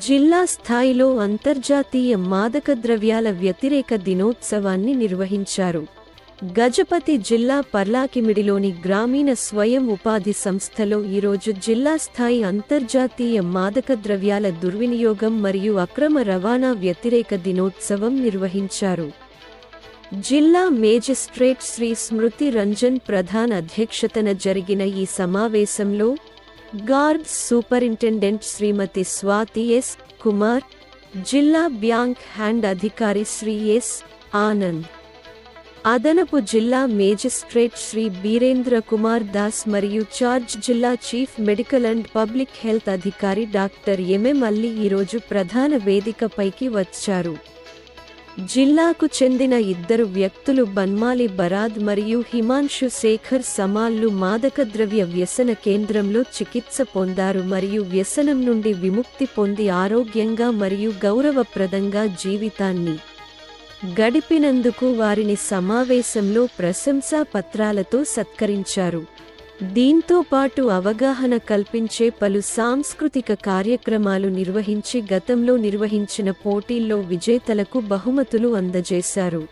జిల్లా స్థాయిలో అంతర్జాతీయ మాదకద్రవ్యాల వ్యతిరేక దినోత్సవాన్ని నిర్వహించారు. గజపతి జిల్లా పర్లాకిమిడిలోని గ్రామీణ స్వయం ఉపాధి సంస్థలో ఈరోజు జిల్లా స్థాయి అంతర్జాతీయ మాదకద్రవ్యాల దుర్వినియోగం మరియు అక్రమ రవాణా వ్యతిరేక దినోత్సవం నిర్వహించారు. జిల్లా మేజిస్ట్రేట్ శ్రీ స్మృతి రంజన్ ప్రధాన అధ్యక్షతన జరిగిన ఈ సమావేశంలో గార్డ్స్ సూపరింటెండెంట్ శ్రీమతి స్వాతి ఎస్. కుమార్, జిల్లా బ్యాంక్ హ్యాండ్ అధికారి శ్రీ ఎస్. ఆనంద్, అదనపు జిల్లా మేజిస్ట్రేట్ శ్రీ బీరేంద్ర కుమార్ దాస్ మరియు చార్జ్ జిల్లా chief medical and public health అధికారి డాక్టర్ ఎంఎం అల్లి ఈరోజు ప్రధాన వేదికపైకి వచ్చారు. జిల్లాకు చెందిన ఇద్దరు వ్యక్తులు బన్మాలి బరాద్ మరియు హిమాన్షు శేఖర్ సమాల్లు మాదకద్రవ్య వ్యసన కేంద్రంలో చికిత్స పొందారు మరియు వ్యసనం నుండి విముక్తి పొంది ఆరోగ్యంగా మరియు గౌరవప్రదంగా జీవితాన్ని గడిపినందుకు వారిని సమావేశంలో ప్రశంసా పత్రాలతో సత్కరించారు. దీంతో పాటు అవగాహన కల్పించే పలు సాంస్కృతిక కార్యక్రమాలు నిర్వహించి గతంలో నిర్వహించిన పోటీల్లో విజేతలకు బహుమతులు అందజేశారు.